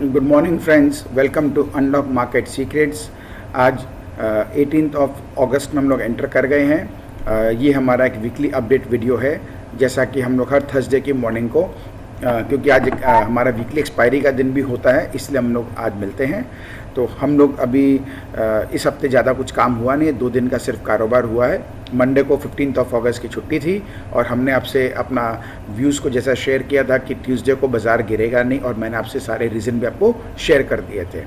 Good morning friends, welcome to unlock market secrets. आज 18 अगस्त में हम लोग एंटर कर गए हैं। ये हमारा एक वीकली अपडेट वीडियो है, जैसा कि हम लोग हर थर्सडे की मॉर्निंग को क्योंकि आज हमारा वीकली एक्सपायरी का दिन भी होता है, इसलिए हम लोग आज मिलते हैं। तो हम लोग अभी इस हफ्ते ज़्यादा कुछ काम हुआ नहीं है, 2 दिन का सिर्फ कारोबार हुआ है। मंडे को 15 अगस्त की छुट्टी थी और हमने आपसे अपना व्यूज़ को जैसा शेयर किया था कि ट्यूसडे को बाज़ार गिरेगा नहीं, और मैंने आपसे सारे रीज़न भी आपको शेयर कर दिए थे।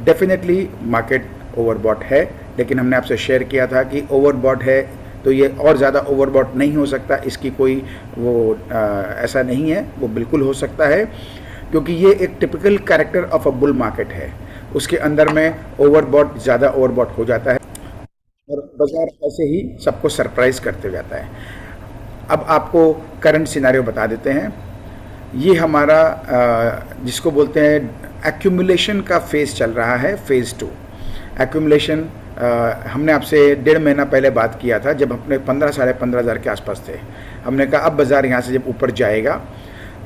डेफिनेटली मार्केट ओवरबॉट है, लेकिन हमने आपसे शेयर किया था कि ओवरबॉट है तो ये और ज़्यादा ओवरबॉट नहीं हो सकता, इसकी कोई ऐसा नहीं है, वो बिल्कुल हो सकता है, क्योंकि ये एक typical character of a bull market है। उसके अंदर में ज़्यादा ओवरबॉट हो जाता है और बाजार ऐसे ही सबको सरप्राइज करते जाता है। अब आपको करंट सिनेरियो बता देते हैं। ये हमारा जिसको बोलते हैं एक्यूमुलेशन का फेज़ चल रहा है, फेज़ 2 एक्यूमुलेशन। हमने आपसे 1.5 महीना पहले बात किया था, जब अपने 15 15.5 हज़ार के आसपास थे। हमने कहा अब बाज़ार यहाँ से जब ऊपर जाएगा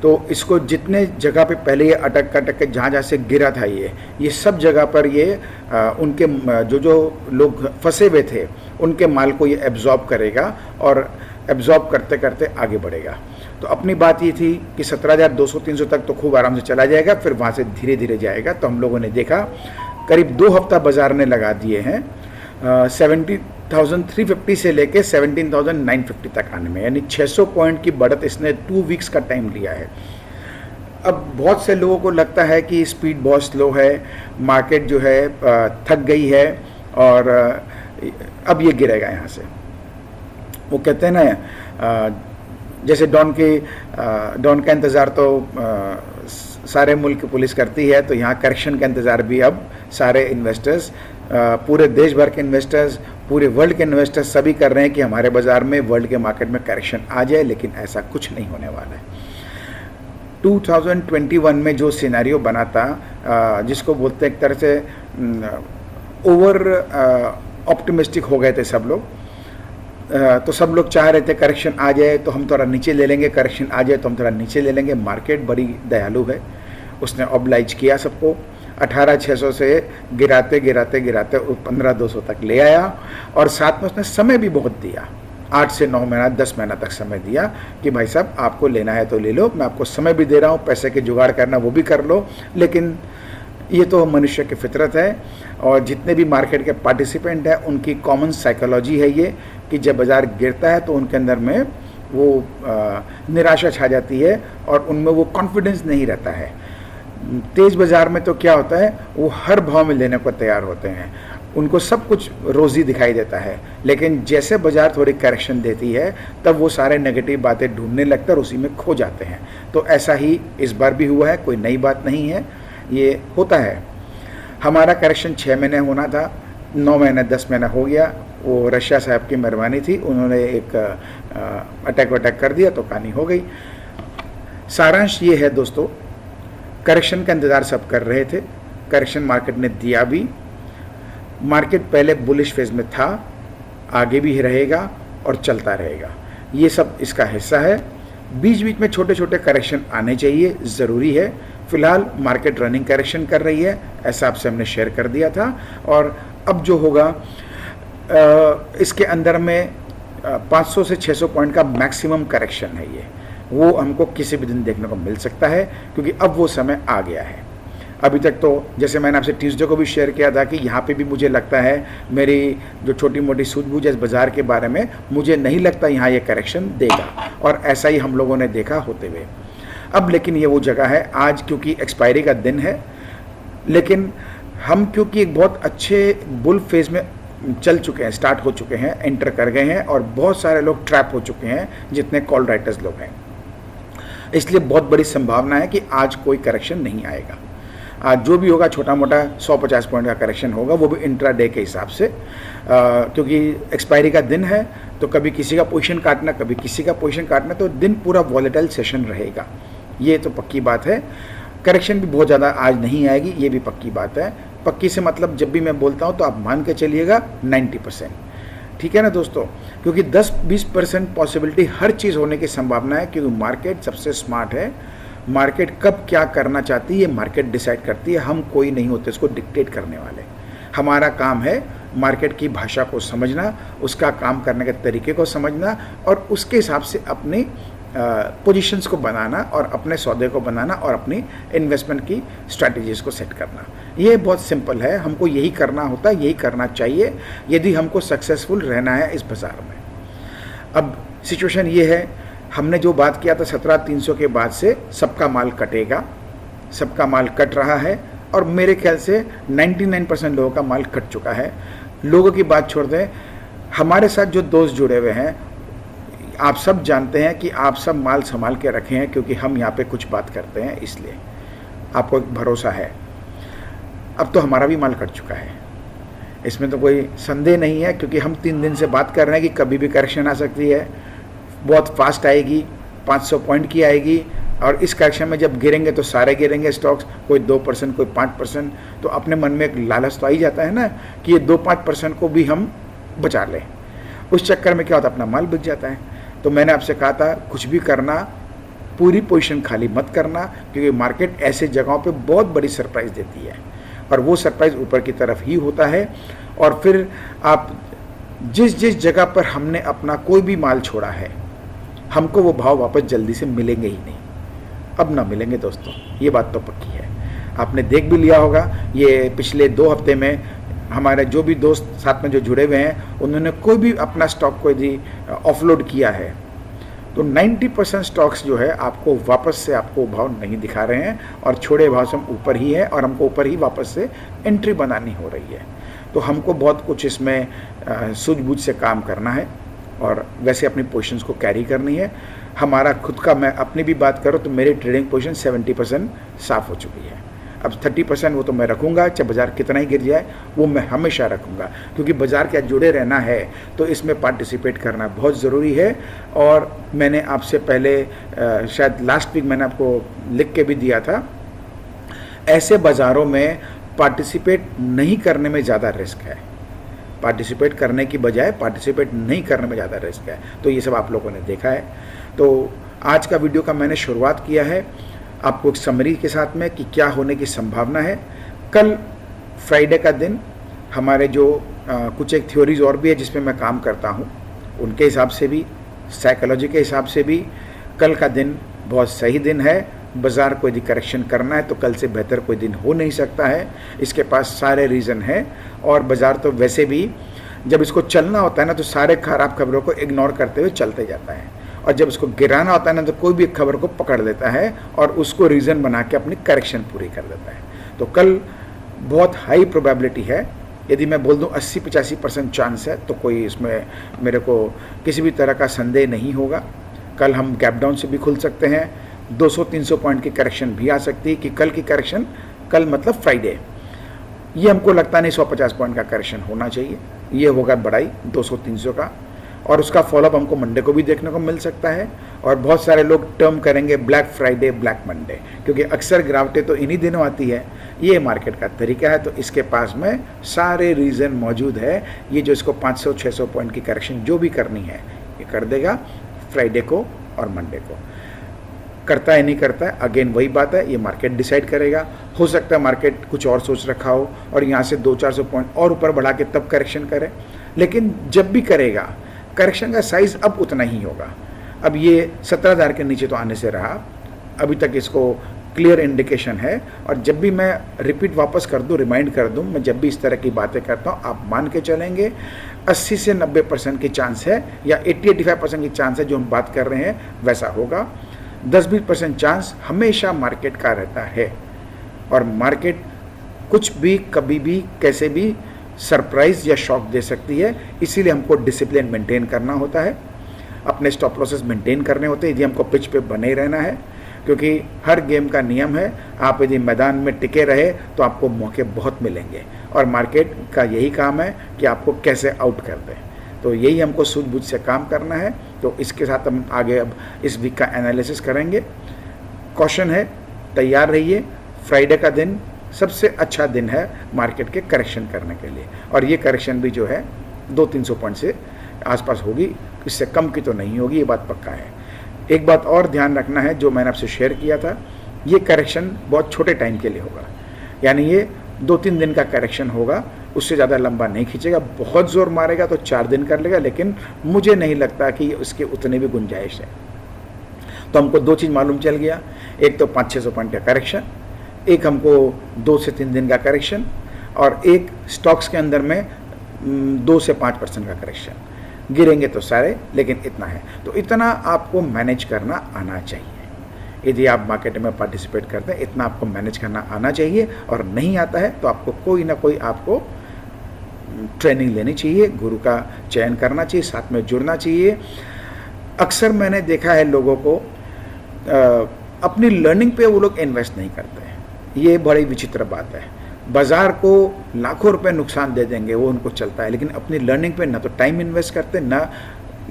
तो इसको जितने जगह पे पहले ये अटक के जहाँ से गिरा था, ये सब जगह पर ये उनके जो लोग फंसे हुए थे उनके माल को ये एब्जॉर्ब करेगा और एब्जॉर्ब करते करते आगे बढ़ेगा। तो अपनी बात ये थी कि 17,200-300 तक तो खूब आराम से चला जाएगा, फिर वहाँ से धीरे धीरे जाएगा। तो हम लोगों ने देखा करीब 2 हफ्ता बाज़ार ने लगा दिए हैं 70,350 से लेके 17,950 तक आने में, यानी 600 पॉइंट की बढ़त इसने 2 वीक्स का टाइम लिया है। अब बहुत से लोगों को लगता है कि स्पीड बहुत स्लो है, मार्केट जो है थक गई है और अब ये गिरेगा यहाँ से। वो कहते हैं ना, जैसे डॉन का इंतज़ार तो सारे मुल्क की पुलिस करती है, तो यहाँ करेक्शन का इंतज़ार भी अब सारे इन्वेस्टर्स, पूरे देश भर के इन्वेस्टर्स, पूरे वर्ल्ड के इन्वेस्टर्स सभी कर रहे हैं कि हमारे बाज़ार में, वर्ल्ड के मार्केट में करेक्शन आ जाए, लेकिन ऐसा कुछ नहीं होने वाला है। 2021 में जो सिनेरियो बना था, जिसको बोलते हैं एक तरह से ओवर ऑप्टिमिस्टिक हो गए थे सब लोग। तो सब लोग चाह रहे थे करेक्शन आ जाए तो हम थोड़ा नीचे ले लेंगे, करेक्शन आ जाए तो हम थोड़ा नीचे ले लेंगे। मार्केट बड़ी दयालु है, उसने ऑब्लाइज किया सबको, 18,600 से गिराते 15,200 तक ले आया, और साथ में उसने समय भी बहुत दिया, 8 से 9 महीना 10 महीना तक समय दिया कि भाई साहब आपको लेना है तो ले लो, मैं आपको समय भी दे रहा हूँ, पैसे के जुगाड़ करना वो भी कर लो। लेकिन ये तो मनुष्य की फितरत है, और जितने भी मार्केट के पार्टिसिपेंट हैं उनकी कॉमन साइकोलॉजी है ये कि जब बाज़ार गिरता है तो उनके अंदर में वो निराशा छा जाती है और उनमें वो कॉन्फिडेंस नहीं रहता है। तेज़ बाज़ार में तो क्या होता है, वो हर भाव में लेने को तैयार होते हैं, उनको सब कुछ रोज़ी दिखाई देता है। लेकिन जैसे बाज़ार थोड़ी करेक्शन देती है तब वो सारे नेगेटिव बातें ढूंढने लगते हैं और उसी में खो जाते हैं। तो ऐसा ही इस बार भी हुआ है, कोई नई बात नहीं है, ये होता है। हमारा करेक्शन 6 महीने होना था, 9 महीने 10 महीना हो गया। वो रशिया साहब की मेहरबानी थी, उन्होंने एक अटैक कर दिया तो कहानी हो गई। सारांश ये है दोस्तों, करेक्शन का इंतज़ार सब कर रहे थे, करेक्शन मार्केट ने दिया भी। मार्केट पहले बुलिश फेज में था, आगे भी रहेगा और चलता रहेगा, ये सब इसका हिस्सा है। बीच बीच में छोटे छोटे करेक्शन आने चाहिए, ज़रूरी है। फ़िलहाल मार्केट रनिंग करेक्शन कर रही है, ऐसा आपसे हमने शेयर कर दिया था। और अब जो होगा इसके अंदर में 500 से 600 पॉइंट का मैक्सिमम करेक्शन है, ये वो हमको किसी भी दिन देखने को मिल सकता है, क्योंकि अब वो समय आ गया है। अभी तक तो जैसे मैंने आपसे ट्यूसडे को भी शेयर किया था कि यहाँ पे भी मुझे लगता है, मेरी जो छोटी मोटी सूझबूझ है इस बाज़ार के बारे में, मुझे नहीं लगता यहाँ ये करेक्शन देगा, और ऐसा ही हम लोगों ने देखा होते हुए। अब लेकिन ये वो जगह है आज, क्योंकि एक्सपायरी का दिन है, लेकिन हम क्योंकि एक बहुत अच्छे बुल फेज में चल चुके हैं, स्टार्ट हो चुके हैं, एंटर कर गए हैं, और बहुत सारे लोग ट्रैप हो चुके हैं जितने कॉल राइटर्स लोग हैं, इसलिए बहुत बड़ी संभावना है कि आज कोई करेक्शन नहीं आएगा। आज जो भी होगा छोटा मोटा 100-50 पॉइंट का करेक्शन होगा, वो भी इंट्रा डे के हिसाब से, क्योंकि एक्सपायरी का दिन है, तो कभी किसी का पोजीशन काटना, कभी किसी का पोजीशन काटना, तो दिन पूरा वॉलेटाइल सेशन रहेगा, ये तो पक्की बात है। करेक्शन भी बहुत ज़्यादा आज नहीं आएगी, ये भी पक्की बात है। पक्की से मतलब जब भी मैं बोलता हूँ तो आप मान के चलिएगा 90%, ठीक है ना दोस्तों, क्योंकि 10-20% पॉसिबिलिटी हर चीज़ होने की संभावना है, क्योंकि मार्केट सबसे स्मार्ट है। मार्केट कब क्या करना चाहती है ये मार्केट डिसाइड करती है, हम कोई नहीं होते उसको डिक्टेट करने वाले। हमारा काम है मार्केट की भाषा को समझना, उसका काम करने के तरीके को समझना और उसके हिसाब से अपनी पोजीशंस को बनाना और अपने सौदे को बनाना और अपनी इन्वेस्टमेंट की स्ट्रैटेजीज़ को सेट करना। ये बहुत सिंपल है, हमको यही करना होता है, यही करना चाहिए यदि हमको सक्सेसफुल रहना है इस बाज़ार में। अब सिचुएशन ये है, हमने जो बात किया था 17,300 के बाद से सबका माल कटेगा, सबका माल कट रहा है और मेरे ख्याल से 99% लोगों का माल कट चुका है। लोगों की बात छोड़ दें, हमारे साथ जो दोस्त जुड़े हुए हैं आप सब जानते हैं कि आप सब माल संभाल के रखे हैं, क्योंकि हम यहाँ पे कुछ बात करते हैं इसलिए आपको एक भरोसा है। अब तो हमारा भी माल कट चुका है, इसमें तो कोई संदेह नहीं है, क्योंकि हम 3 दिन से बात कर रहे हैं कि कभी भी करेक्शन आ सकती है, बहुत फास्ट आएगी, 500 पॉइंट की आएगी और इस करेक्शन में जब गिरेंगे तो सारे गिरेंगे स्टॉक्स, कोई 2% कोई 5%। तो अपने मन में एक लालच तो आ ही जाता है ना कि ये 2-5% को भी हम बचा लें। उस चक्कर में क्या होता है, अपना माल बिक जाता है। तो मैंने आपसे कहा था कुछ भी करना, पूरी पोजीशन खाली मत करना, क्योंकि मार्केट ऐसे जगहों पे बहुत बड़ी सरप्राइज़ देती है और वो सरप्राइज़ ऊपर की तरफ ही होता है। और फिर आप जिस जिस जगह पर हमने अपना कोई भी माल छोड़ा है, हमको वो भाव वापस जल्दी से मिलेंगे ही नहीं, अब ना मिलेंगे दोस्तों, ये बात तो पक्की है। आपने देख भी लिया होगा, ये पिछले 2 हफ्ते में हमारे जो भी दोस्त साथ में जो जुड़े हुए हैं उन्होंने कोई भी अपना स्टॉक को यदि ऑफलोड किया है तो 90% स्टॉक्स जो है आपको वापस से आपको भाव नहीं दिखा रहे हैं और छोड़े भाव से हम ऊपर ही है और हमको ऊपर ही वापस से एंट्री बनानी हो रही है। तो हमको बहुत कुछ इसमें सूझबूझ से काम करना है और वैसे अपनी पोजीशंस को कैरी करनी है। हमारा खुद का, मैं अपनी भी बात करूँ तो मेरी ट्रेडिंग पोजीशन 70% साफ़ हो चुकी है। अब 30% वो तो मैं रखूँगा, चाहे बाज़ार कितना ही गिर जाए वो मैं हमेशा रखूँगा, क्योंकि बाज़ार के जुड़े रहना है तो इसमें पार्टिसिपेट करना बहुत ज़रूरी है। और मैंने आपसे पहले शायद लास्ट वीक मैंने आपको लिख के भी दिया था, ऐसे बाज़ारों में पार्टिसिपेट नहीं करने में ज़्यादा रिस्क है, पार्टिसिपेट करने की बजाय पार्टिसिपेट नहीं करने में ज़्यादा रिस्क है। तो ये सब आप लोगों ने देखा है। तो आज का वीडियो का मैंने शुरुआत किया है आपको एक समरी के साथ में कि क्या होने की संभावना है। कल फ्राइडे का दिन हमारे जो कुछ एक थ्योरीज और भी है जिसमें मैं काम करता हूँ, उनके हिसाब से भी, साइकोलॉजी के हिसाब से भी कल का दिन बहुत सही दिन है। बाज़ार को यदि करेक्शन करना है तो कल से बेहतर कोई दिन हो नहीं सकता है, इसके पास सारे रीज़न है। और बाज़ार तो वैसे भी जब इसको चलना होता है ना तो सारे खराब खबरों को इग्नोर करते हुए चलते जाता है, और जब इसको गिराना होता है ना तो कोई भी एक खबर को पकड़ लेता है और उसको रीज़न बना के अपनी करेक्शन पूरी कर देता है। तो कल बहुत हाई प्रोबेबिलिटी है, यदि मैं बोल दूं 80-85% चांस है तो कोई इसमें मेरे को किसी भी तरह का संदेह नहीं होगा। कल हम गैप डाउन से भी खुल सकते हैं, 200-300 पॉइंट की करेक्शन भी आ सकती है कि कल की करेक्शन, कल मतलब फ्राइडे, ये हमको लगता नहीं 150 पॉइंट का करेक्शन होना चाहिए, ये होगा बढ़ाई 200-300 का, और उसका फॉलोअप हमको मंडे को भी देखने को मिल सकता है। और बहुत सारे लोग टर्म करेंगे ब्लैक फ्राइडे, ब्लैक मंडे, क्योंकि अक्सर गिरावटें तो इन्हीं दिनों आती है, ये मार्केट का तरीका है। तो इसके पास में सारे रीज़न मौजूद है, ये जो इसको 500-600 पॉइंट की करेक्शन जो भी करनी है ये कर देगा फ्राइडे को और मंडे को। करता है नहीं करता है, अगेन वही बात है, ये मार्केट डिसाइड करेगा। हो सकता है मार्केट कुछ और सोच रखा हो और यहाँ से 200-400 पॉइंट और ऊपर बढ़ा के तब करेक्शन करे, लेकिन जब भी करेगा करेक्शन का साइज़ अब उतना ही होगा। अब ये 17,000 के नीचे तो आने से रहा, अभी तक इसको क्लियर इंडिकेशन है। और जब भी मैं रिपीट वापस कर दूं, रिमाइंड कर दूं, मैं जब भी इस तरह की बातें करता हूं, आप मान के चलेंगे 80 से 90% की चांस है, या 80-85% की चांस है जो हम बात कर रहे हैं वैसा होगा। 10-20% चांस हमेशा मार्केट का रहता है, और मार्केट कुछ भी कभी भी कैसे भी सरप्राइज़ या शॉक दे सकती है। इसीलिए हमको डिसिप्लिन मेंटेन करना होता है, अपने स्टॉप लॉसेस मेंटेन करने होते हैं यदि हमको पिच पे बने रहना है, क्योंकि हर गेम का नियम है, आप यदि मैदान में टिके रहे तो आपको मौके बहुत मिलेंगे, और मार्केट का यही काम है कि आपको कैसे आउट कर दे। तो यही हमको सूझबूझ से काम करना है। तो इसके साथ हम आगे अब इस वीक का एनालिसिस करेंगे। कॉशन है, तैयार रहिए, फ्राइडे का दिन सबसे अच्छा दिन है मार्केट के करेक्शन करने के लिए, और ये करेक्शन भी जो है 200-300 पॉइंट से आसपास होगी, इससे कम की तो नहीं होगी, ये बात पक्का है। एक बात और ध्यान रखना है, जो मैंने आपसे शेयर किया था, ये करेक्शन बहुत छोटे टाइम के लिए होगा, यानी ये 2-3 दिन का करेक्शन होगा, उससे ज़्यादा लंबा नहीं खींचेगा। बहुत ज़ोर मारेगा तो 4 दिन कर लेगा, लेकिन मुझे नहीं लगता कि उसके उतने भी गुंजाइश है। तो हमको 2 चीज़ मालूम चल गया, एक तो 500-600 पॉइंट का करेक्शन, एक हमको 2 से 3 दिन का करेक्शन, और एक स्टॉक्स के अंदर में 2 से 5% का करेक्शन। गिरेंगे तो सारे, लेकिन इतना है। तो इतना आपको मैनेज करना आना चाहिए। यदि आप मार्केट में पार्टिसिपेट करते हैं, इतना आपको मैनेज करना आना चाहिए, और नहीं आता है तो आपको कोई ना कोई आपको ट्रेनिंग लेनी चाहिए, गुरु का चयन करना चाहिए, साथ में जुड़ना चाहिए। अक्सर मैंने देखा है लोगों को अपनी लर्निंग पे वो लोग इन्वेस्ट नहीं करते हैं। ये बड़ी विचित्र बात है। बाज़ार को लाखों रुपए नुकसान दे देंगे, वो उनको चलता है, लेकिन अपनी लर्निंग पे ना तो टाइम इन्वेस्ट करते, ना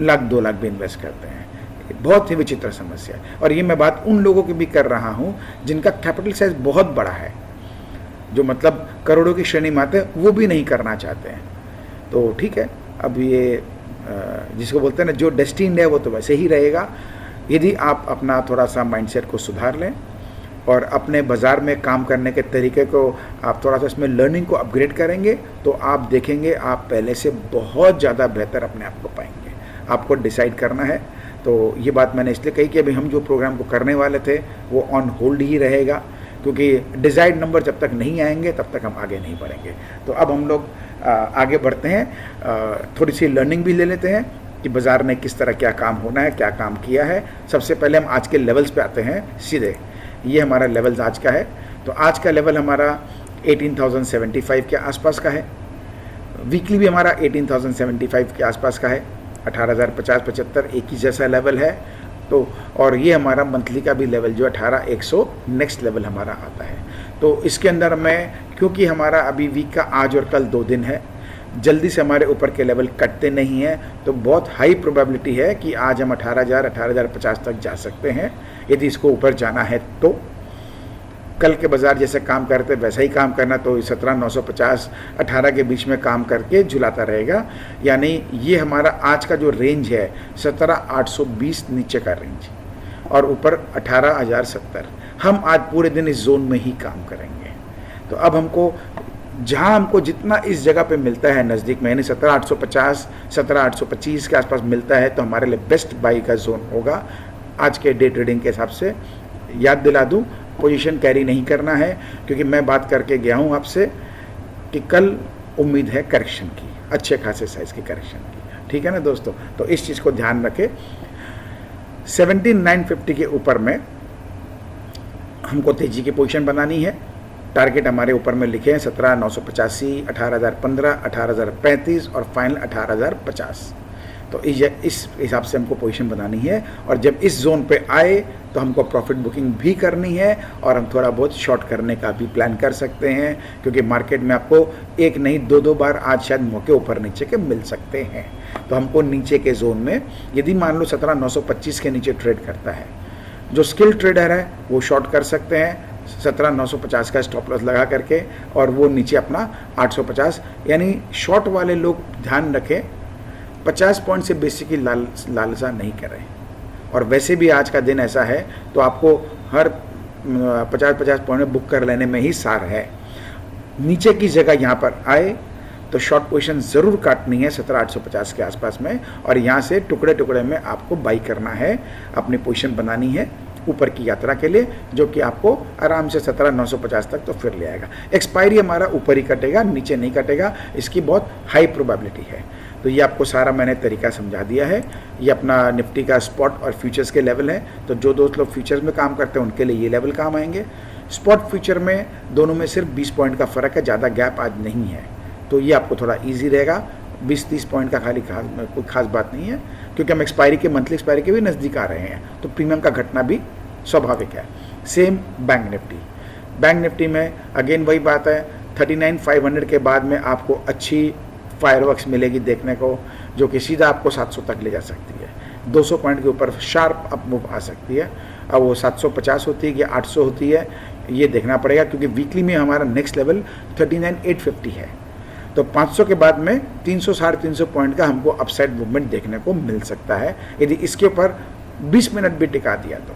लाख 2 लाख भी इन्वेस्ट करते हैं। बहुत ही विचित्र समस्या है। और ये मैं बात उन लोगों की भी कर रहा हूँ जिनका कैपिटल साइज बहुत बड़ा है, जो मतलब करोड़ों की श्रेणी में आते हैं, वो भी नहीं करना चाहते हैं। तो ठीक है, अब ये जिसको बोलते हैं ना, जो डेस्टिन्ड है वो तो वैसे ही रहेगा। यदि आप अपना थोड़ा सा माइंडसेट को सुधार लें और अपने बाज़ार में काम करने के तरीके को आप थोड़ा सा इसमें लर्निंग को अपग्रेड करेंगे, तो आप देखेंगे आप पहले से बहुत ज़्यादा बेहतर अपने आप को पाएंगे। आपको डिसाइड करना है। तो ये बात मैंने इसलिए कही कि अभी हम जो प्रोग्राम को करने वाले थे वो ऑन होल्ड ही रहेगा, क्योंकि डिज़ाइड नंबर जब तक नहीं आएंगे तब तक हम आगे नहीं बढ़ेंगे। तो अब हम लोग आगे बढ़ते हैं, थोड़ी सी लर्निंग भी ले लेते हैं कि बाज़ार में किस तरह क्या काम होना है, क्या काम किया है। सबसे पहले हम आज के लेवल्स पे आते हैं सीधे। ये हमारा लेवल्स आज का है। तो आज का लेवल हमारा 18,075 के आसपास का है। वीकली भी हमारा 18,075 के आसपास का है। 18,050-75 एक ही जैसा लेवल है। तो और ये हमारा मंथली का भी लेवल जो 18,100 नेक्स्ट लेवल हमारा आता है। तो इसके अंदर में, क्योंकि हमारा अभी वीक का आज और कल 2 दिन है, जल्दी से हमारे ऊपर के लेवल कटते नहीं हैं, तो बहुत हाई प्रोबेबिलिटी है कि आज हम 18,000 18,050 तक जा सकते हैं। यदि इसको ऊपर जाना है तो कल के बाज़ार जैसे काम करते वैसा ही काम करना, तो 17,950 18 के बीच में काम करके झुलाता रहेगा। यानी ये हमारा आज का जो रेंज है 17,820 नीचे का रेंज, और ऊपर 18,070। हम आज पूरे दिन इस जोन में ही काम करेंगे। तो अब हमको जहाँ हमको जितना इस जगह पे मिलता है नज़दीक में, यानी 17,850 17,825 के आसपास मिलता है, तो हमारे लिए बेस्ट बाई का जोन होगा आज के डे ट्रेडिंग के हिसाब से। याद दिला दूँ, पोजीशन कैरी नहीं करना है, क्योंकि मैं बात करके गया हूँ आपसे कि कल उम्मीद है करेक्शन की, अच्छे खासे साइज़ की करेक्शन की। ठीक है ना दोस्तों, तो इस चीज़ को ध्यान रखें। 17,950 के ऊपर में हमको तेज़ी की पोजीशन बनानी है। टारगेट हमारे ऊपर में लिखे हैं 17,985, 18,015, 18,035 और फाइनल 18,050। तो इस हिसाब से हमको पोजीशन बनानी है, और जब इस जोन पे आए तो हमको प्रॉफिट बुकिंग भी करनी है, और हम थोड़ा बहुत शॉर्ट करने का भी प्लान कर सकते हैं, क्योंकि मार्केट में आपको एक नहीं 2-2 बार आज शायद मौके ऊपर नीचे के मिल सकते हैं। तो हमको नीचे के जोन में, यदि मान लो 17,925 के नीचे ट्रेड करता है, जो स्किल ट्रेडर है वो शॉर्ट कर सकते हैं 17,950 का स्टॉप लॉस लगा करके, और वो नीचे अपना 850। यानी शॉर्ट वाले लोग ध्यान रखें, 50 पॉइंट से बेसी की लालसा नहीं करें। और वैसे भी आज का दिन ऐसा है, तो आपको हर 50-50 पॉइंट बुक कर लेने में ही सार है। नीचे की जगह यहाँ पर आए तो शॉर्ट पोजीशन ज़रूर काटनी है 17,850 के आसपास में, और यहाँ से टुकड़े टुकड़े में आपको बाई करना है, अपनी पोजीशन बनानी है ऊपर की यात्रा के लिए, जो कि आपको आराम से 17,950 तक तो फिर ले आएगा। एक्सपायरी हमारा ऊपर ही कटेगा, नीचे नहीं कटेगा, इसकी बहुत हाई प्रोबेबिलिटी है। तो ये आपको सारा मैंने तरीका समझा दिया है। ये अपना निफ्टी का स्पॉट और फ्यूचर्स के लेवल है। तो जो दोस्त लोग फ्यूचर्स में काम करते हैं उनके लिए ये लेवल काम आएंगे। स्पॉट फ्यूचर में दोनों में सिर्फ 20 पॉइंट का फ़र्क है, ज़्यादा गैप आज नहीं है, तो ये आपको थोड़ा ईजी रहेगा। 20-30 पॉइंट का खाली कोई खास बात नहीं है, क्योंकि हम एक्सपायरी के मंथली एक्सपायरी के भी नज़दीक आ रहे हैं, तो प्रीमियम का घटना भी स्वाभाविक है। सेम बैंक निफ्टी में अगेन वही बात है, 39,500 के बाद में आपको अच्छी फायरवर्क्स मिलेगी देखने को, जो कि सीधा आपको 700 तक ले जा सकती है। 200 पॉइंट के ऊपर शार्प अप मूव आ सकती है। अब वो 750 होती है कि 800 होती है, ये देखना पड़ेगा, क्योंकि वीकली में हमारा नेक्स्ट लेवल 39,850 है। तो 500 के बाद में 300 साढ़े 300 पॉइंट का हमको अपसाइड मूवमेंट देखने को मिल सकता है। यदि इसके ऊपर 20 मिनट भी टिका दिया तो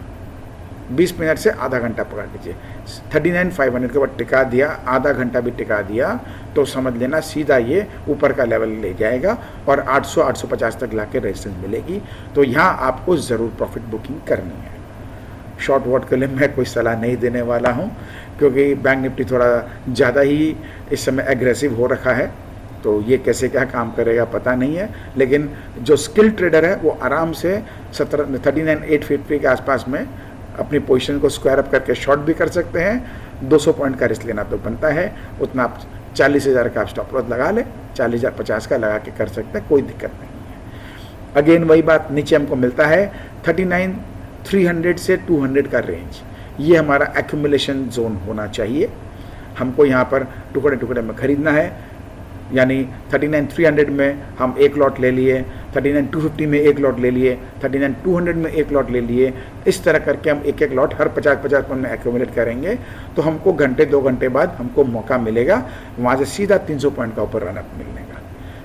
20 मिनट से आधा घंटा पकड़ लीजिए, 39,500 के बाद टिका दिया, आधा घंटा भी टिका दिया तो समझ लेना सीधा ये ऊपर का लेवल ले जाएगा और 800-850 तक लाके रेजिस्टेंस मिलेगी। तो यहाँ आपको ज़रूर प्रॉफिट बुकिंग करनी है। शॉर्ट वॉट के लिए मैं कोई सलाह नहीं देने वाला हूँ, क्योंकि बैंक निफ्टी थोड़ा ज़्यादा ही इस समय एग्रेसिव हो रखा है, तो ये कैसे क्या काम करेगा पता नहीं है। लेकिन जो स्किल ट्रेडर है वो आराम से 39,850 के आसपास में अपनी पोजीशन को स्क्वायर अप करके शॉर्ट भी कर सकते हैं। 200 पॉइंट का रिस्क लेना तो बनता है, उतना आप 40,000 का आप स्टॉप लॉस लगा ले, 40,050 का लगा के कर सकते हैं, कोई दिक्कत नहीं है। अगेन वही बात, नीचे हमको मिलता है 39,300 से 200 का रेंज, ये हमारा एक्यूमुलेशन जोन होना चाहिए। हमको यहाँ पर टुकड़े टुकड़े में खरीदना है, यानी 39,300 में हम एक लॉट ले लिए, 39,250 में एक लॉट ले लिए, 39,200 में एक लॉट ले लिए। इस तरह करके हम एक एक लॉट हर 50-50 पॉइंट में एक्यूमुलेट करेंगे तो हमको घंटे 2 घंटे बाद हमको मौका मिलेगा वहाँ से सीधा 300 पॉइंट का ऊपर रनअप मिलने का।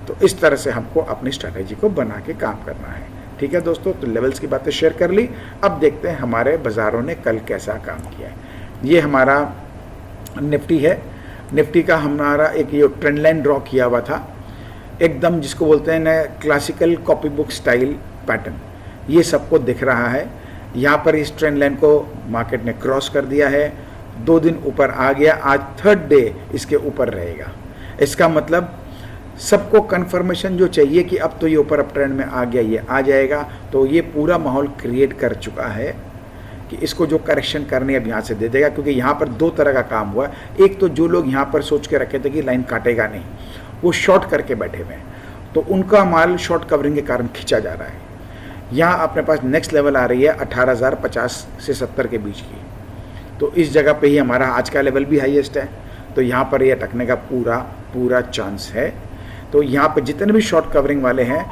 तो इस तरह से हमको अपनी स्ट्रैटेजी को बना के काम करना है। ठीक है दोस्तों, तो लेवल्स की बातें शेयर कर ली। अब देखते हैं हमारे बाज़ारों ने कल कैसा काम किया है। ये हमारा निफ्टी है। निफ्टी का हमारा एक ये ट्रेंड लाइन ड्रॉ किया हुआ था, एकदम जिसको बोलते हैं ना classical copy book style pattern, ये सबको दिख रहा है। यहाँ पर इस ट्रेंड लाइन को मार्केट ने क्रॉस कर दिया है, 2 दिन ऊपर आ गया, आज 3rd डे इसके ऊपर रहेगा। इसका मतलब सबको कंफर्मेशन जो चाहिए कि अब तो ये ऊपर अप ट्रेंड में आ गया, ये आ जाएगा। तो ये पूरा माहौल क्रिएट कर चुका है कि इसको जो करेक्शन करनी है अब यहाँ से दे देगा, क्योंकि यहाँ पर 2 तरह का काम हुआ। एक तो जो लोग यहाँ पर सोच के रखे थे कि लाइन काटेगा नहीं, वो शॉर्ट करके बैठे हुए हैं, तो उनका माल शॉर्ट कवरिंग के कारण खींचा जा रहा है। यहाँ अपने पास नेक्स्ट लेवल आ रही है 18,050 से 70 के बीच की, तो इस जगह पे ही हमारा आज का लेवल भी हाईएस्ट है। तो यहाँ पर ये अटकने का पूरा चांस है। तो यहाँ पर जितने भी शॉर्ट कवरिंग वाले हैं,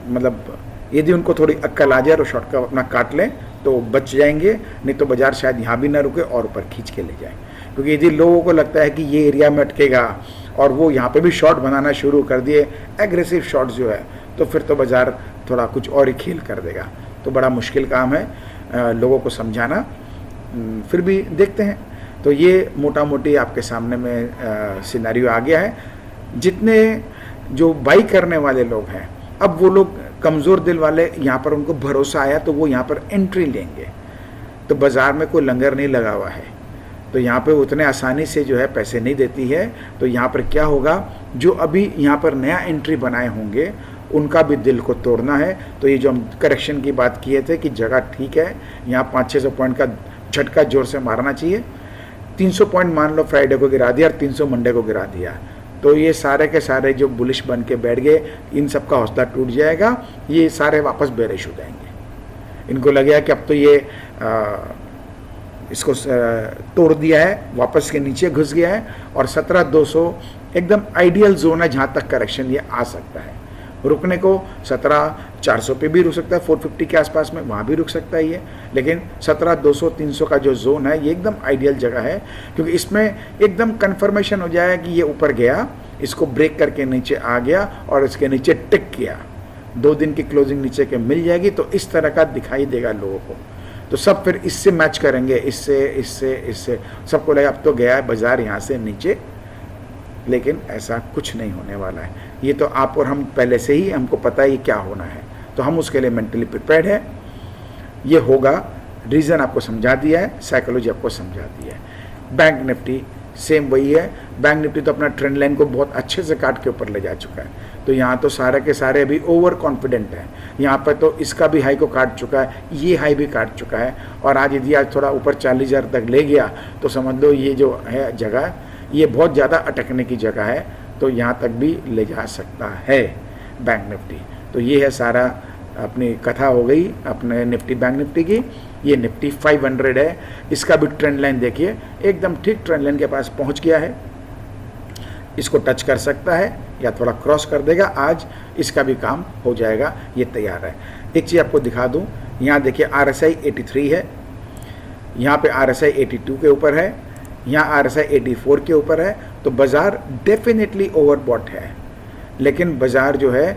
मतलब यदि उनको थोड़ी अक्ल आ जाए और शॉर्ट कवर अपना काट लें तो बच जाएंगे, नहीं तो बाजार शायद यहाँ भी ना रुके और ऊपर खींच के ले जाए। क्योंकि यदि लोगों को लगता है कि ये एरिया में अटकेगा और वो यहाँ पे भी शॉर्ट बनाना शुरू कर दिए, एग्रेसिव शॉर्ट जो है, तो फिर तो बाजार थोड़ा कुछ और ही खेल कर देगा। तो बड़ा मुश्किल काम है लोगों को समझाना, फिर भी देखते हैं। तो ये मोटा मोटी आपके सामने में सिनेरियो आ गया है। जितने जो बाई करने वाले लोग हैं, अब वो लोग कमज़ोर दिल वाले, यहाँ पर उनको भरोसा आया तो वो यहाँ पर एंट्री लेंगे। तो बाज़ार में कोई लंगर नहीं लगा हुआ है, तो यहाँ पे उतने आसानी से जो है पैसे नहीं देती है। तो यहाँ पर क्या होगा, जो अभी यहाँ पर नया एंट्री बनाए होंगे उनका भी दिल को तोड़ना है। तो ये जो हम करेक्शन की बात किए थे कि जगह ठीक है, यहाँ 500-600 पॉइंट का झटका जोर से मारना चाहिए। 300 पॉइंट मान लो फ्राइडे को गिरा दिया और 300 मंडे को गिरा दिया, तो ये सारे के सारे जो बुलिश बन के बैठ गए, इन सब का हौसला टूट जाएगा, ये सारे वापस बेरिश हो जाएंगे। इनको लगेगा कि अब तो ये इसको तोड़ दिया है, वापस के नीचे घुस गया है, और 17,200 एकदम आइडियल जोन है जहाँ तक करेक्शन ये आ सकता है। रुकने को 17,400 पे भी रुक सकता है, 450 के आसपास में वहाँ भी रुक सकता है ये, लेकिन 17,200-300 का जो जोन है ये एकदम आइडियल जगह है, क्योंकि इसमें एकदम कन्फर्मेशन हो जाए कि ये ऊपर गया, इसको ब्रेक करके नीचे आ गया और इसके नीचे टिक किया, 2 दिन की क्लोजिंग नीचे के मिल जाएगी। तो इस तरह का दिखाई देगा लोगों को, तो सब फिर इससे मैच करेंगे, इससे सबको लगा अब तो गया है बाजार यहाँ से नीचे, लेकिन ऐसा कुछ नहीं होने वाला है। ये तो आप और हम पहले से ही हमको पता है क्या होना है, तो हम उसके लिए मेंटली प्रिपेयर्ड है। ये होगा, रीज़न आपको समझा दिया है, साइकोलॉजी आपको समझा दिया है। बैंक निफ्टी सेम वही है। बैंक निफ्टी तो अपना ट्रेंड लाइन को बहुत अच्छे से काट के ऊपर ले जा चुका है, तो यहाँ तो सारे के सारे अभी ओवर कॉन्फिडेंट हैं। यहाँ पर तो इसका भी हाई को काट चुका है, ये हाई भी काट चुका है, और आज यदि आज थोड़ा ऊपर 40,000 तक ले गया तो समझ लो ये जो है जगह, ये बहुत ज़्यादा अटकने की जगह है, तो यहाँ तक भी ले जा सकता है बैंक निफ्टी। तो ये है सारा, अपनी कथा हो गई अपने निफ्टी बैंक निफ्टी की। ये निफ्टी 500 है, इसका भी ट्रेंड लाइन देखिए, एकदम ठीक ट्रेंड लाइन के पास पहुँच गया है, इसको टच कर सकता है या थोड़ा क्रॉस कर देगा, आज इसका भी काम हो जाएगा, ये तैयार है। एक चीज़ आपको दिखा दूँ, यहाँ देखिए RSI 83 है, यहाँ पे RSI 82 के ऊपर है, यहाँ RSI 84 के ऊपर है। तो बाज़ार डेफिनेटली ओवरबॉट है, लेकिन बाज़ार जो है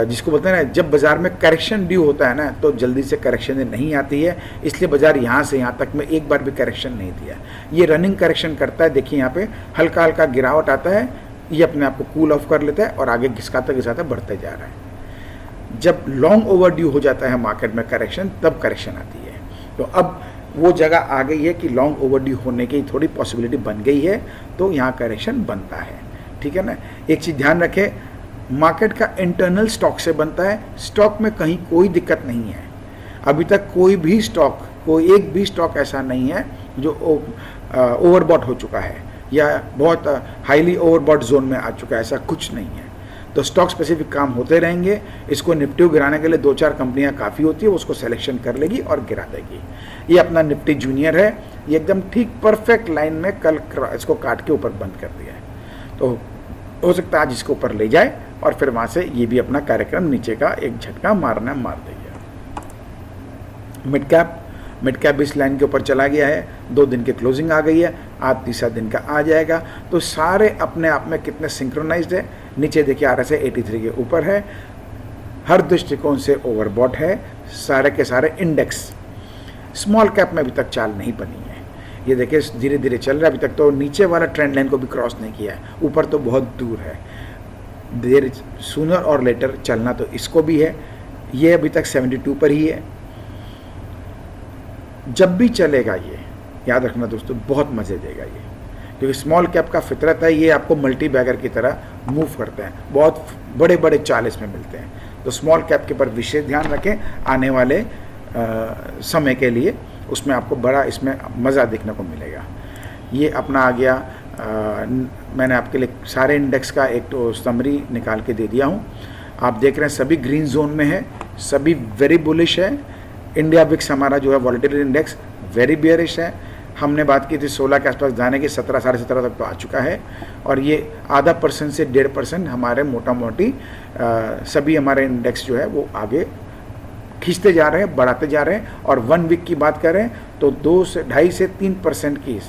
जिसको बोलते हैं ना, जब बाज़ार में करेक्शन ड्यू होता है ना तो जल्दी से करेक्शन नहीं आती है, इसलिए बाज़ार यहाँ से यहाँ तक में एक बार भी करेक्शन नहीं दिया। ये रनिंग करेक्शन करता है, देखिए यहाँ पे हल्का हल्का गिरावट आता है, ये अपने आप को कूल ऑफ कर लेता है और आगे घिसकाता घिसकाता बढ़ते जा रहा है। जब लॉन्ग ओवर ड्यू हो जाता है मार्केट में करेक्शन, तब करेक्शन आती है। तो अब वो जगह आ गई है कि लॉन्ग ओवर ड्यू होने की थोड़ी पॉसिबिलिटी बन गई है, तो यहाँ करेक्शन बनता है, ठीक है ना। एक चीज़ ध्यान रखें, मार्केट का इंटरनल स्टॉक से बनता है, स्टॉक में कहीं कोई दिक्कत नहीं है। अभी तक कोई भी स्टॉक, कोई एक भी स्टॉक ऐसा नहीं है जो ओवरबॉट हो चुका है या बहुत हाईली ओवरबॉट जोन में आ चुका है, ऐसा कुछ नहीं है। तो स्टॉक स्पेसिफिक काम होते रहेंगे। इसको निफ्टी गिराने के लिए 2-4 कंपनियां काफ़ी होती है, उसको सिलेक्शन कर लेगी और गिरा देगी। ये अपना निफ्टी जूनियर है, ये एकदम ठीक परफेक्ट लाइन में कल इसको काट के ऊपर बंद कर दिया है, तो हो सकता है आज इसको ऊपर ले जाए और फिर वहाँ से ये भी अपना कार्यक्रम नीचे का एक झटका मार देगा। मिड कैप इस लाइन के ऊपर चला गया है, 2 दिन की क्लोजिंग आ गई है, आज तीसरा दिन का आ जाएगा। तो सारे अपने आप में कितने सिंक्रोनाइज्ड है। नीचे देखिए RSI 83 के ऊपर है, हर दृष्टिकोण से ओवरबॉट है, सारे के सारे इंडेक्स। स्मॉल कैप में अभी तक चाल नहीं बनी है, ये देखिए धीरे धीरे चल रहा है, अभी तक तो नीचे वाला ट्रेंड लाइन को भी क्रॉस नहीं किया है, ऊपर तो बहुत दूर है। देर सूनर और लेटर चलना तो इसको भी है, ये अभी तक 72 पर ही है। जब भी चलेगा ये याद रखना दोस्तों, बहुत मज़े देगा ये, क्योंकि स्मॉल कैप का फितरत है, ये आपको मल्टी बैगर की तरह मूव करते हैं, बहुत बड़े बड़े चाल इसमें मिलते हैं। तो स्मॉल कैप के ऊपर विशेष ध्यान रखें आने वाले समय के लिए, उसमें आपको बड़ा इसमें मज़ा देखने को मिलेगा। ये अपना आ गया, मैंने आपके लिए सारे इंडेक्स का एक तो समरी निकाल के दे दिया हूँ। आप देख रहे हैं सभी ग्रीन जोन में है, सभी वेरी बुलिश है। इंडिया विक्स हमारा जो है वॉलेटिलिटी इंडेक्स वेरी बियरिश है। हमने बात की थी 16 के आसपास जाने की, 17 साढ़े 17 तक तो आ चुका है, और ये 0.5% से 1.5% हमारे मोटा मोटी सभी हमारे इंडेक्स जो है वो आगे खींचते जा रहे हैं, बढ़ाते जा रहे हैं। और 1 वीक की बात करें तो 2.5 से 3% की,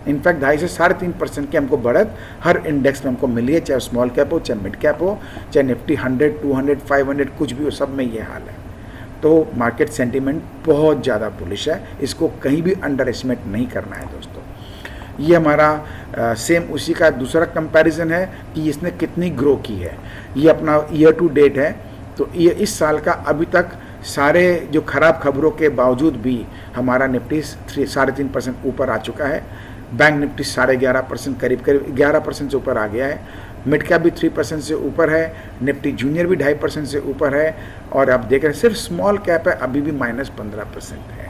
इनफैक्ट 2.5 से 3.5% की हमको बढ़त हर इंडेक्स में हमको मिली है, चाहे स्मॉल कैप हो, चाहे मिड कैप हो, चाहे निफ्टी 100, 200, 500 कुछ भी हो, सब में ये हाल है। तो मार्केट सेंटीमेंट बहुत ज़्यादा बुलिश है, इसको कहीं भी अंडर एस्टिमेट नहीं करना है दोस्तों। ये हमारा सेम उसी का दूसरा कंपैरिजन है कि इसने कितनी ग्रो की है। ये अपना ईयर टू डेट है, तो ये इस साल का अभी तक सारे जो खराब खबरों के बावजूद भी हमारा निफ्टी 3.5% ऊपर आ चुका है। बैंक निफ्टी 11.5% करीब 11% से ऊपर आ गया है। मिड कैप भी 3% से ऊपर है, निफ्टी जूनियर भी 2.5% से ऊपर है, और आप देख रहे हैं सिर्फ स्मॉल कैप है अभी भी -15% है।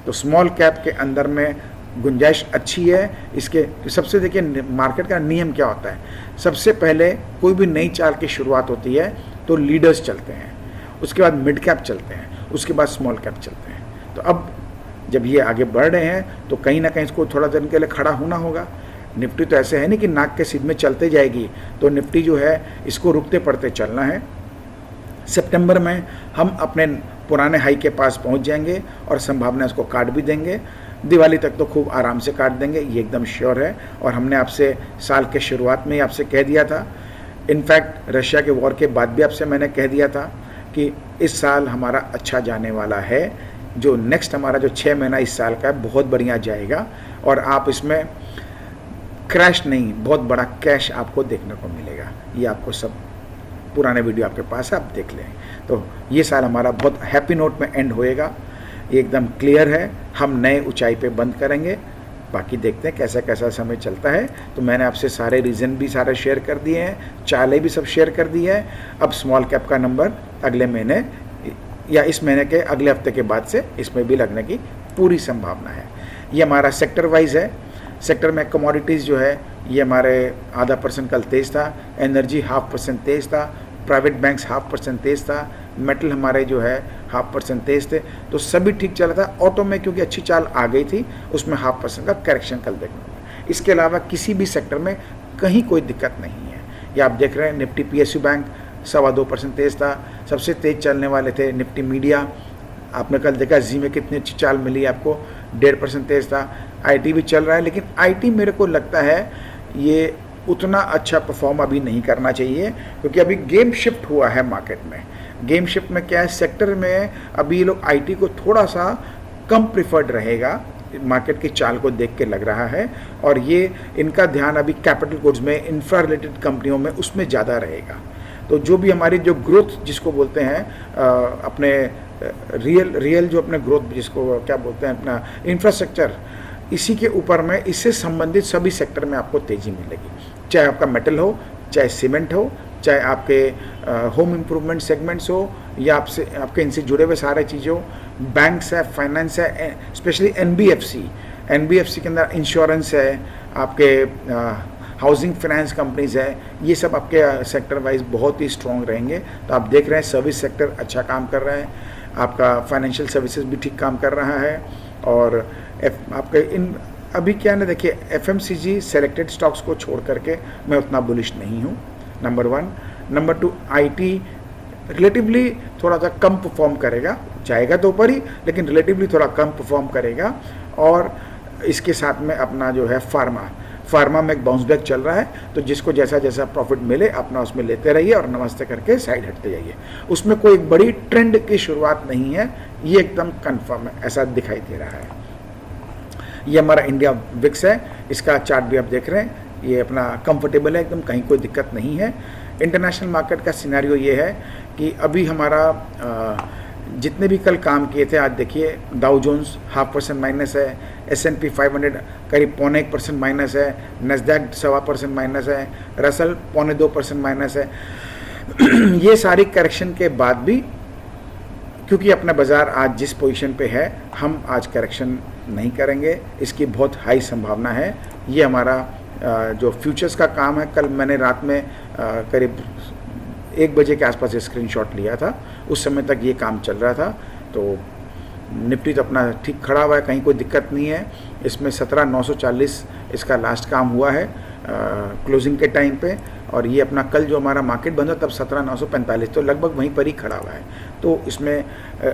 तो स्मॉल कैप के अंदर में गुंजाइश अच्छी है। इसके सबसे देखिए मार्केट का नियम क्या होता है, सबसे पहले कोई भी नई चाल की शुरुआत होती है तो लीडर्स चलते हैं, उसके बाद मिड कैप चलते हैं, उसके बाद स्मॉल कैप चलते हैं। तो अब जब ये आगे बढ़ रहे हैं तो कहीं ना कहीं इसको थोड़ा दिन के लिए खड़ा होना होगा। निफ्टी तो ऐसे है नहीं कि नाक के सीध में चलते जाएगी, तो निफ्टी जो है इसको रुकते पड़ते चलना है। सितंबर में हम अपने पुराने हाई के पास पहुंच जाएंगे और संभावना इसको काट भी देंगे। दिवाली तक तो खूब आराम से काट देंगे, ये एकदम श्योर है। और हमने आपसे साल के शुरुआत में ही आपसे कह दिया था, इनफैक्ट रशिया के वॉर के बाद भी आपसे मैंने कह दिया था कि इस साल हमारा अच्छा जाने वाला है। जो नेक्स्ट हमारा जो 6 महीना इस साल का है बहुत बढ़िया जाएगा, और आप इसमें क्रैश नहीं, बहुत बड़ा कैश आपको देखने को मिलेगा। ये आपको सब पुराने वीडियो आपके पास है, आप देख लें। तो ये साल हमारा बहुत हैप्पी नोट में एंड होएगा, ये एकदम क्लियर है। हम नए ऊंचाई पे बंद करेंगे, बाकी देखते हैं कैसा कैसा समय चलता है। तो मैंने आपसे सारे रीज़न भी सारे शेयर कर दिए हैं, चालें भी सब शेयर कर दी है। अब स्मॉल कैप का नंबर अगले महीने या इस महीने के अगले हफ्ते के बाद से इसमें भी लगने की पूरी संभावना है। ये हमारा सेक्टर वाइज है। सेक्टर में कमोडिटीज़ जो है ये हमारे 0.5% कल तेज़ था, एनर्जी 0.5% तेज़ था, प्राइवेट बैंक्स 0.5% तेज़ था, मेटल हमारे जो है 0.5% तेज़ थे। तो सभी ठीक चल रहा था। ऑटो में क्योंकि अच्छी चाल आ गई थी, उसमें 0.5% का करेक्शन कल देखने को मिला। इसके अलावा किसी भी सेक्टर में कहीं कोई दिक्कत नहीं है। ये आप देख रहे हैं निफ्टी PSU बैंक 2.25% तेज़ था। सबसे तेज़ चलने वाले थे निफ्टी मीडिया, आपने कल देखा जी में कितनी अच्छी चाल मिली आपको, 1.5% तेज़ था। IT भी चल रहा है, लेकिन IT मेरे को लगता है ये उतना अच्छा परफॉर्म अभी नहीं करना चाहिए, क्योंकि अभी गेम शिफ्ट हुआ है मार्केट में। गेम शिफ्ट में क्या है, सेक्टर में अभी ये लोग आईटी को थोड़ा सा कम प्रिफर्ड रहेगा, मार्केट की चाल को देख के लग रहा है, और ये इनका ध्यान अभी कैपिटल गुड्स में, इंफ्रा रिलेटेड कंपनियों में, उसमें ज़्यादा रहेगा। तो जो भी हमारी जो ग्रोथ जिसको बोलते हैं अपने रियल जो अपने ग्रोथ जिसको क्या बोलते हैं अपना इंफ्रास्ट्रक्चर, इसी के ऊपर में इससे संबंधित सभी सेक्टर में आपको तेज़ी मिलेगी, चाहे आपका मेटल हो, चाहे सीमेंट हो, चाहे आपके होम इम्प्रूवमेंट सेगमेंट्स हो, या आपके इनसे जुड़े हुए सारे चीज़ें हो, बैंक्स है, फाइनेंस है, स्पेशली एनबीएफसी के अंदर इंश्योरेंस है, आपके हाउसिंग फाइनेंस कंपनीज है, ये सब आपके सेक्टर वाइज बहुत ही स्ट्रॉन्ग रहेंगे। तो आप देख रहे हैं सर्विस सेक्टर अच्छा काम कर रहा है, आपका फाइनेंशियल सर्विसेज भी ठीक काम कर रहा है, और आपके इन अभी क्या ना देखिए, एफएमसीजी सेलेक्टेड स्टॉक्स को छोड़ करके मैं उतना बुलिश नहीं हूँ, नंबर 1। नंबर 2, आईटी रिलेटिवली थोड़ा सा कम परफॉर्म करेगा, जाएगा तो ऊपर ही, लेकिन रिलेटिवली थोड़ा कम परफॉर्म करेगा। और इसके साथ में अपना जो है फार्मा में एक बाउंस बैक चल रहा है, तो जिसको जैसा जैसा प्रॉफिट मिले अपना उसमें लेते रहिए और नमस्ते करके साइड हटते जाइए। उसमें कोई बड़ी ट्रेंड की शुरुआत नहीं है, ये एकदम कंफर्म है, ऐसा दिखाई दे रहा है। ये हमारा इंडिया विक्स है, इसका चार्ट भी आप देख रहे हैं, ये अपना कंफर्टेबल है एकदम, कहीं कोई दिक्कत नहीं है। इंटरनेशनल मार्केट का सिनेरियो ये है कि अभी हमारा जितने भी कल काम किए थे, आज देखिए डाउ जोन्स 0.5% माइनस है, S&P 500 करीब 0.25% माइनस है, नस्डैक 1.25% माइनस है, रसल 0.25% माइनस है। ये सारी करेक्शन के बाद भी, क्योंकि अपना बाज़ार आज जिस पोजीशन पे है, हम आज करेक्शन नहीं करेंगे, इसकी बहुत हाई संभावना है। ये हमारा जो फ्यूचर्स का काम है, कल मैंने रात में करीब 1 बजे के आसपास स्क्रीनशॉट लिया था, उस समय तक ये काम चल रहा था। तो निफ्टी तो अपना ठीक खड़ा हुआ है, कहीं कोई दिक्कत नहीं है। इसमें 17,940 इसका लास्ट काम हुआ है क्लोजिंग के टाइम पे, और ये अपना कल जो हमारा मार्केट बंद हुआ तब 17,945, तो लगभग वहीं पर ही खड़ा हुआ है। तो इसमें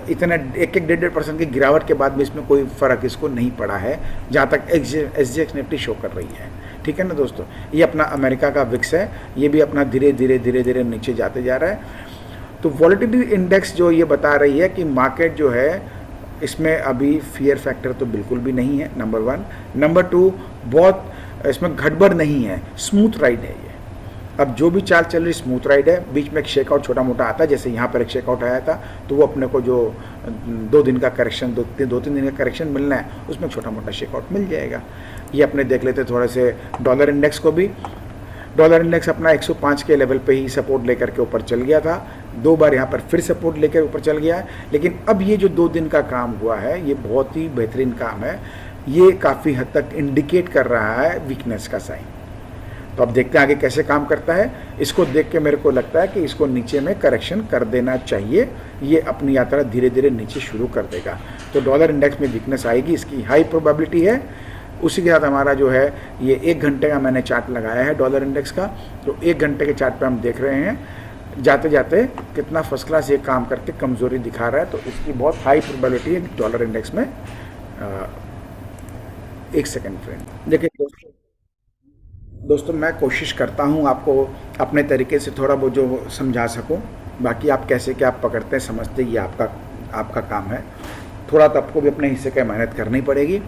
इतना 1-1.5% की गिरावट के बाद भी इसमें कोई फ़र्क इसको नहीं पड़ा है, जहाँ तक SGX निफ्टी शो कर रही है। ठीक है ना दोस्तों, ये अपना अमेरिका का विक्स है, ये भी अपना धीरे धीरे नीचे जाते जा रहा है। तो वॉलेटिलिटी इंडेक्स जो ये बता रही है कि मार्केट जो है, इसमें अभी फियर फैक्टर तो बिल्कुल भी नहीं है, नंबर 1। नंबर 2, बहुत इसमें गड़बड़ नहीं है, स्मूथ राइड है ये। अब जो भी चाल चल रही स्मूथ राइड है, बीच में एक शेकआउट छोटा मोटा आता है, जैसे यहाँ पर एक शेकआउट आया था, तो वो अपने को जो 2 दिन का करेक्शन, 2-3 दिन का करेक्शन मिलना है, उसमें छोटा मोटा शेकआउट मिल जाएगा। ये अपने देख लेते थोड़े से डॉलर इंडेक्स को भी। डॉलर इंडेक्स अपना 105 के लेवल पे ही सपोर्ट लेकर के ऊपर चल गया था, 2 बार यहाँ पर फिर सपोर्ट लेकर ऊपर चल गया है। लेकिन अब ये जो 2 दिन का काम हुआ है, ये बहुत ही बेहतरीन काम है, ये काफ़ी हद तक इंडिकेट कर रहा है वीकनेस का साइन। तो अब देखते हैं आगे कैसे काम करता है। इसको देख के मेरे को लगता है कि इसको नीचे में करेक्शन कर देना चाहिए, ये अपनी यात्रा धीरे धीरे नीचे शुरू कर देगा। तो डॉलर इंडेक्स में वीकनेस आएगी, इसकी हाई प्रोबेबिलिटी है। उसी के साथ हमारा जो है ये 1 घंटे का मैंने चार्ट लगाया है डॉलर इंडेक्स का, तो 1 घंटे के चार्ट पे हम देख रहे हैं जाते जाते कितना फर्स्ट क्लास ये काम करके कमज़ोरी दिखा रहा है। तो इसकी बहुत हाई प्रोबेबिलिटी है डॉलर इंडेक्स में। 1 सेकेंड फ्रेंड, देखिए दोस्तों मैं कोशिश करता हूँ आपको अपने तरीके से थोड़ा वो जो समझा सकूँ, बाकी आप कैसे क्या आप पकड़ते हैं समझते, ये आपका काम है। थोड़ा तो आपको भी अपने हिस्से का मेहनत करनी पड़ेगी।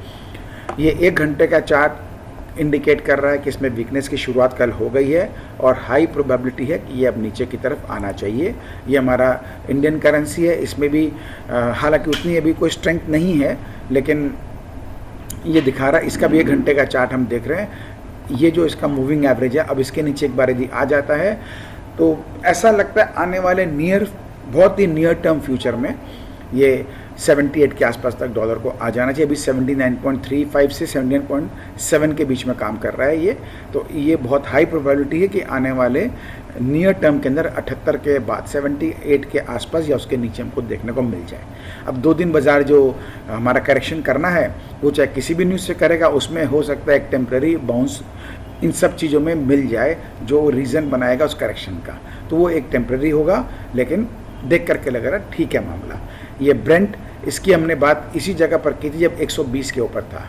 ये 1 घंटे का चार्ट इंडिकेट कर रहा है कि इसमें वीकनेस की शुरुआत कल हो गई है और हाई प्रोबेबिलिटी है कि ये अब नीचे की तरफ आना चाहिए। ये हमारा इंडियन करेंसी है, इसमें भी हालांकि उतनी अभी कोई स्ट्रेंथ नहीं है, लेकिन ये दिखा रहा है। इसका भी 1 घंटे का चार्ट हम देख रहे हैं, ये जो इसका मूविंग एवरेज है, अब इसके नीचे एक बार यदि आ जाता है तो ऐसा लगता है आने वाले बहुत ही नियर टर्म फ्यूचर में ये 78 के आसपास तक डॉलर को आ जाना चाहिए। अभी 79.35 से 79.7 के बीच में काम कर रहा है ये। तो ये बहुत हाई प्रोबेबिलिटी है कि आने वाले नियर टर्म के अंदर 78 के बाद 78 के आसपास या उसके नीचे हमको देखने को मिल जाए। अब 2 दिन बाजार जो हमारा करेक्शन करना है वो चाहे किसी भी न्यूज़ से करेगा, उसमें हो सकता है एक टेम्प्रेरी बाउंस इन सब चीज़ों में मिल जाए जो रीज़न बनाएगा उस करेक्शन का, तो वो एक टेम्प्रेरी होगा, लेकिन देख करके लग रहा है ठीक है मामला। ये ब्रेंट, इसकी हमने बात इसी जगह पर की थी जब 120 के ऊपर था।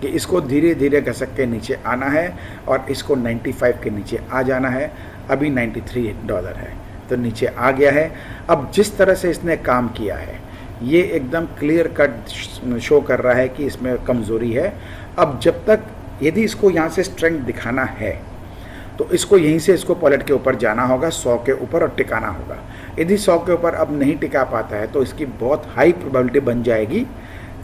कि इसको धीरे धीरे घसक के नीचे आना है और इसको 95 के नीचे आ जाना है। अभी $93 है तो नीचे आ गया है। अब जिस तरह से इसने काम किया है ये एकदम क्लियर कट शो कर रहा है कि इसमें कमज़ोरी है। अब जब तक यदि इसको यहाँ से स्ट्रेंथ दिखाना है तो इसको यहीं से इसको पलट के ऊपर जाना होगा 100 के ऊपर और टिकाना होगा। यदि 100 के ऊपर अब नहीं टिका पाता है तो इसकी बहुत हाई प्रोबेबिलिटी बन जाएगी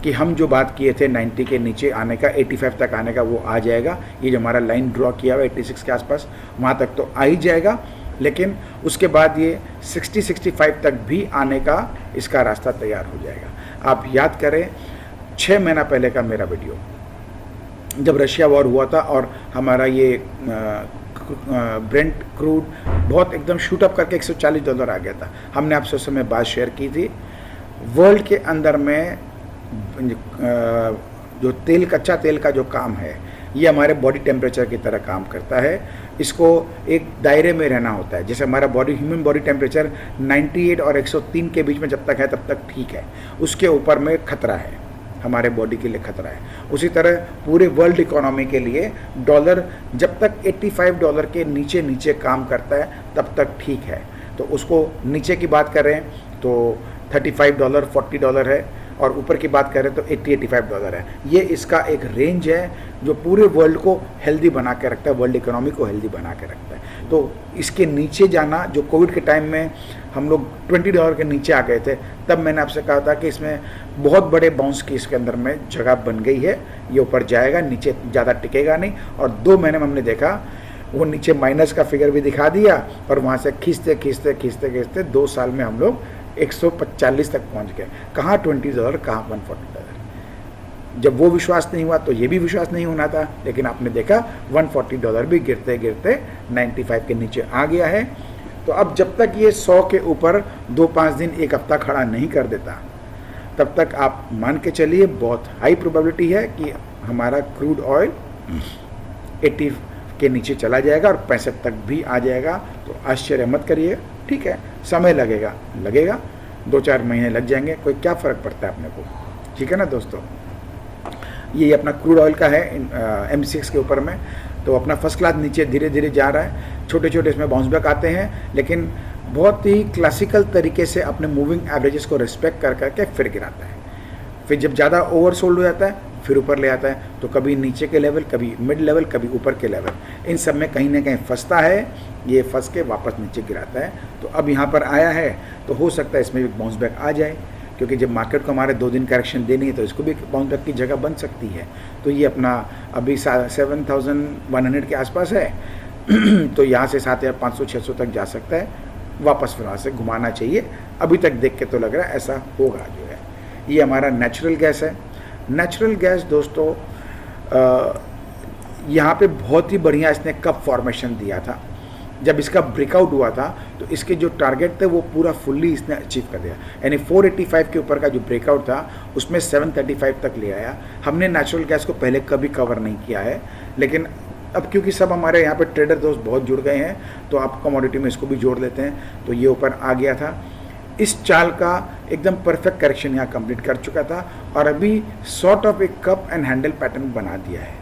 कि हम जो बात किए थे 90 के नीचे आने का, 85 तक आने का, वो आ जाएगा। ये जो हमारा लाइन ड्रॉ किया हुआ 86 के आसपास वहाँ तक तो आ ही जाएगा, लेकिन उसके बाद ये 60-65 तक भी आने का इसका रास्ता तैयार हो जाएगा। आप याद करें 6 महीना पहले का मेरा वीडियो, जब रशिया वॉर हुआ था और हमारा ये ब्रेंट क्रूड बहुत एकदम शूट अप करके $140 आ गया था, हमने आपसे उस समय बात शेयर की थी। वर्ल्ड के अंदर में जो तेल, कच्चा तेल का जो काम है ये हमारे बॉडी टेम्परेचर की तरह काम करता है। इसको एक दायरे में रहना होता है। जैसे हमारा ह्यूमन बॉडी टेम्परेचर 98 और 103 के बीच में जब तक है तब तक ठीक है, उसके ऊपर में खतरा है, हमारे बॉडी के लिए खतरा है। उसी तरह पूरे वर्ल्ड इकोनॉमी के लिए डॉलर जब तक $85 के नीचे नीचे काम करता है तब तक ठीक है। तो उसको नीचे की बात करें तो $35, $40 है, और ऊपर की बात करें तो $80-85 है। ये इसका एक रेंज है जो पूरे वर्ल्ड को हेल्दी बना के रखता है, वर्ल्ड इकोनॉमी को हेल्दी बना के रखता है। तो इसके नीचे जाना, जो कोविड के टाइम में हम लोग $20 के नीचे आ गए थे, तब मैंने आपसे कहा था कि इसमें बहुत बड़े बाउंस की इसके अंदर में जगह बन गई है। ये ऊपर जाएगा, नीचे ज़्यादा टिकेगा नहीं। और 2 महीने में हमने देखा वो नीचे माइनस का फिगर भी दिखा दिया और वहाँ से खींचते खींचते खींचते खींचते 2 साल में हम लोग 145 तक पहुंच गए। कहाँ $20, कहाँ $140। जब वो विश्वास नहीं हुआ तो ये भी विश्वास नहीं होना था, लेकिन आपने देखा $140 भी गिरते गिरते 95 के नीचे आ गया है। तो अब जब तक ये 100 के ऊपर 2-5 दिन, 1 हफ्ता खड़ा नहीं कर देता, तब तक आप मान के चलिए बहुत हाई प्रोबेबिलिटी है कि हमारा क्रूड ऑयल 80 के नीचे चला जाएगा और 65 तक भी आ जाएगा। तो आश्चर्य मत करिए, ठीक है, समय लगेगा, 2-4 महीने लग जाएंगे, कोई क्या फ़र्क पड़ता है अपने को, ठीक है ना दोस्तों। ये अपना क्रूड ऑयल का है M6 के ऊपर में, तो अपना फर्स्ट क्लास नीचे धीरे धीरे जा रहा है। छोटे छोटे इसमें बाउंस बैक आते हैं, लेकिन बहुत ही क्लासिकल तरीके से अपने मूविंग एवरेजेस को रिस्पेक्ट कर करके फिर गिराता है। फिर जब ज़्यादा ओवरसोल्ड हो जाता है फिर ऊपर ले आता है, तो कभी नीचे के लेवल, कभी मिड लेवल, कभी ऊपर के लेवल, इन सब में कहीं ना कहीं फंसता है। ये फंस के वापस नीचे गिराता है। तो अब यहाँ पर आया है तो हो सकता है इसमें भी बाउंस बैक आ जाए, क्योंकि जब मार्केट को हमारे 2 दिन करेक्शन देनी है तो इसको भी बाउंस बैक की जगह बन सकती है। तो ये अपना अभी 7,100 के आसपास है तो यहाँ से 7,500-600 तक जा सकता है, वापस फिर वहाँ से घुमाना चाहिए। अभी तक देख के तो लग रहा है ऐसा होगा जो है। ये हमारा नेचुरल गैस है। नेचुरल गैस दोस्तों यहाँ पे बहुत ही बढ़िया इसने कप फॉर्मेशन दिया था। जब इसका ब्रेकआउट हुआ था तो इसके जो टारगेट थे वो पूरा फुल्ली इसने अचीव कर दिया, यानी 485 के ऊपर का जो ब्रेकआउट था उसमें 735 तक ले आया। हमने नेचुरल गैस को पहले कभी कवर नहीं किया है, लेकिन अब क्योंकि सब हमारे यहाँ पे ट्रेडर दोस्त बहुत जुड़ गए हैं तो आप कमोडिटी में इसको भी जोड़ लेते हैं। तो ये ऊपर आ गया था। इस चाल का एकदम परफेक्ट करेक्शन यहाँ कंप्लीट कर चुका था और अभी सॉर्ट ऑफ एक कप एंड हैंडल पैटर्न बना दिया है।